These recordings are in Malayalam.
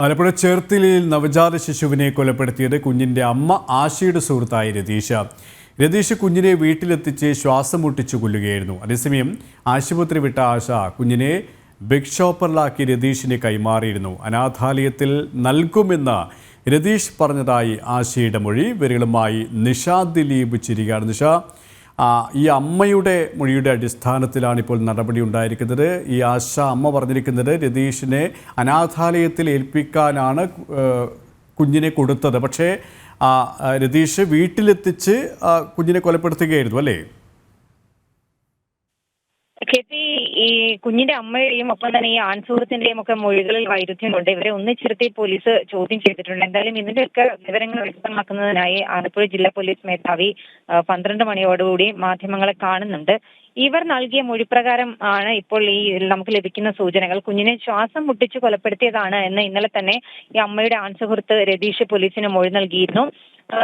ആലപ്പുഴ ചേർത്തലയിൽ നവജാത ശിശുവിനെ കൊലപ്പെടുത്തിയത് കുഞ്ഞിന്റെ അമ്മ ആശയുടെ സുഹൃത്തായ രതീഷ് കുഞ്ഞിനെ വീട്ടിലെത്തിച്ച് ശ്വാസം മുട്ടിച്ചു കൊല്ലുകയായിരുന്നു. അതേസമയം ആശുപത്രി വിട്ട ആശ കുഞ്ഞിനെ ബിഗ് ഷോപ്പറിലാക്കി രതീഷിനെ കൈമാറിയിരുന്നു. അനാഥാലയത്തിൽ നൽകുമെന്ന് രതീഷ് പറഞ്ഞതായി ആശയുടെ മൊഴി. വിവരങ്ങളുമായി നിഷ ദിലീപ് ചിരികാണ്. നിഷ, ഈ അമ്മയുടെ മൊഴിയുടെ അടിസ്ഥാനത്തിലാണ് ഇപ്പോൾ നടപടി ഉണ്ടായിരിക്കുന്നത്. ഈ അമ്മ പറഞ്ഞിരിക്കുന്നത് രതീഷിനെ അനാഥാലയത്തിൽ ഏൽപ്പിക്കാനാണ് കുഞ്ഞിനെ കൊടുത്തത്. പക്ഷേ രതീഷ് വീട്ടിലെത്തിച്ച് കുഞ്ഞിനെ കൊലപ്പെടുത്തുകയായിരുന്നു, അല്ലേ? ഈ കുഞ്ഞിന്റെ അമ്മയുടെയും ഒപ്പം തന്നെ ഈ ആൺസുഹൃത്തിന്റെയും ഒക്കെ മൊഴികളിൽ വൈരുദ്ധ്യമുണ്ട്. ഇവരെ ഒന്നിച്ചിരുത്തി പോലീസ് ചോദ്യം ചെയ്തിട്ടുണ്ട്. എന്തായാലും ഇതിന്റെയൊക്കെ വിവരങ്ങൾ വ്യക്തമാക്കുന്നതിനായി ആലപ്പുഴ ജില്ലാ പോലീസ് മേധാവി 12 മണിയോടുകൂടി മാധ്യമങ്ങളെ കാണുന്നുണ്ട്. ഇവർ നൽകിയ മൊഴിപ്രകാരം ആണ് ഇപ്പോൾ നമുക്ക് ലഭിക്കുന്ന സൂചനകൾ. കുഞ്ഞിനെ ശ്വാസം മുട്ടിച്ച് കൊലപ്പെടുത്തിയതാണ് എന്ന് ഇന്നലെ തന്നെ ഈ അമ്മയുടെ ആൺസുഹൃത്ത് രതീഷ് പോലീസിന് മൊഴി നൽകിയിരുന്നു.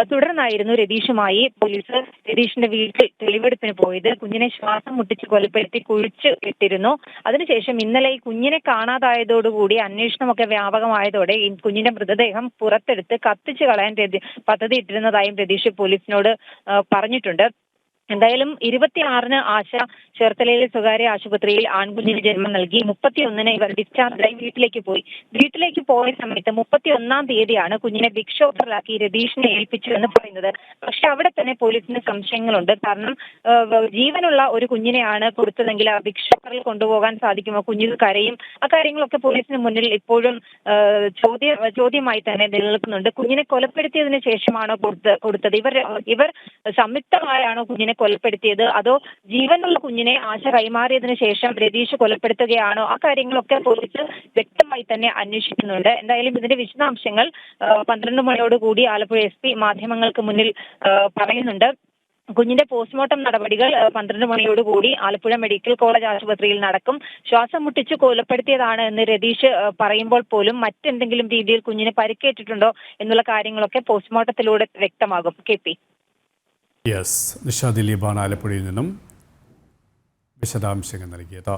തുടർന്നായിരുന്നു രതീഷുമായി പോലീസ് രതീഷിന്റെ വീട്ടിൽ തെളിവെടുപ്പിന് പോയത്. കുഞ്ഞിനെ ശ്വാസം മുട്ടിച്ച് കൊലപ്പെടുത്തി കുഴിച്ച് ഇട്ടിരുന്നു. അതിനുശേഷം ഇന്നലെ ഈ കുഞ്ഞിനെ കാണാതായതോടുകൂടി അന്വേഷണമൊക്കെ വ്യാപകമായതോടെ ഈ കുഞ്ഞിന്റെ മൃതദേഹം പുറത്തെടുത്ത് കത്തിച്ചു കളയാൻ പദ്ധതി ഇട്ടിരുന്നതായും രതീഷ് പോലീസിനോട് പറഞ്ഞിട്ടുണ്ട്. എന്തായാലും 26-ന് ആശ ചേർത്തലയിലെ സ്വകാര്യ ആശുപത്രിയിൽ ആൺകുഞ്ഞിന് ജന്മം നൽകി. 31-ന് ഇവർ ഡിസ്ചാർജായി വീട്ടിലേക്ക് പോയ സമയത്ത് 31-ാം തീയതിയാണ് കുഞ്ഞിനെ ബിഗ് ഷോപ്പറിലാക്കി രതീഷിനെ ഏൽപ്പിച്ചു എന്ന് പറയുന്നത്. പക്ഷെ അവിടെ തന്നെ പോലീസിന് സംശയങ്ങളുണ്ട്. കാരണം ജീവനുള്ള ഒരു കുഞ്ഞിനെയാണ് കൊടുത്തതെങ്കിൽ ആ ബിഗ് ഷോപ്പറിൽ കൊണ്ടുപോകാൻ സാധിക്കുമോ? കുഞ്ഞിന് കരയും. ആ കാര്യങ്ങളൊക്കെ പോലീസിന് മുന്നിൽ ഇപ്പോഴും ചോദ്യമായി തന്നെ നിലനിൽക്കുന്നുണ്ട്. കുഞ്ഞിനെ കൊലപ്പെടുത്തിയതിനു ശേഷമാണോ കൊടുത്തത്? ഇവർ സംയുക്തമായാണോ കുഞ്ഞിനെ കൊലപ്പെടുത്തിയത്? അതോ ജീവനുള്ള കുഞ്ഞിനെ ആശ കൈമാറിയതിനു ശേഷം രതീഷ് കൊലപ്പെടുത്തുകയാണോ? ആ കാര്യങ്ങളൊക്കെ പോലീസ് വ്യക്തമായി തന്നെ അന്വേഷിക്കുന്നുണ്ട്. എന്തായാലും ഇതിന്റെ വിശദാംശങ്ങൾ 12 മണിയോടുകൂടി ആലപ്പുഴ SP മാധ്യമങ്ങൾക്ക് മുന്നിൽ പറയുന്നുണ്ട്. കുഞ്ഞിന്റെ പോസ്റ്റ്മോർട്ടം നടപടികൾ 12 മണിയോടുകൂടി ആലപ്പുഴ മെഡിക്കൽ കോളേജ് ആശുപത്രിയിൽ നടക്കും. ശ്വാസം മുട്ടിച്ച് കൊലപ്പെടുത്തിയതാണ് എന്ന് രതീഷ് പറയുമ്പോൾ പോലും മറ്റെന്തെങ്കിലും രീതിയിൽ കുഞ്ഞിന് പരിക്കേറ്റിട്ടുണ്ടോ എന്നുള്ള കാര്യങ്ങളൊക്കെ പോസ്റ്റ്മോർട്ടത്തിലൂടെ വ്യക്തമാകും. KP. യെസ്, നിഷ ദിലീപാണ് ആലപ്പുഴയിൽ നിന്നും വിശദാംശങ്ങൾ നൽകിയത്.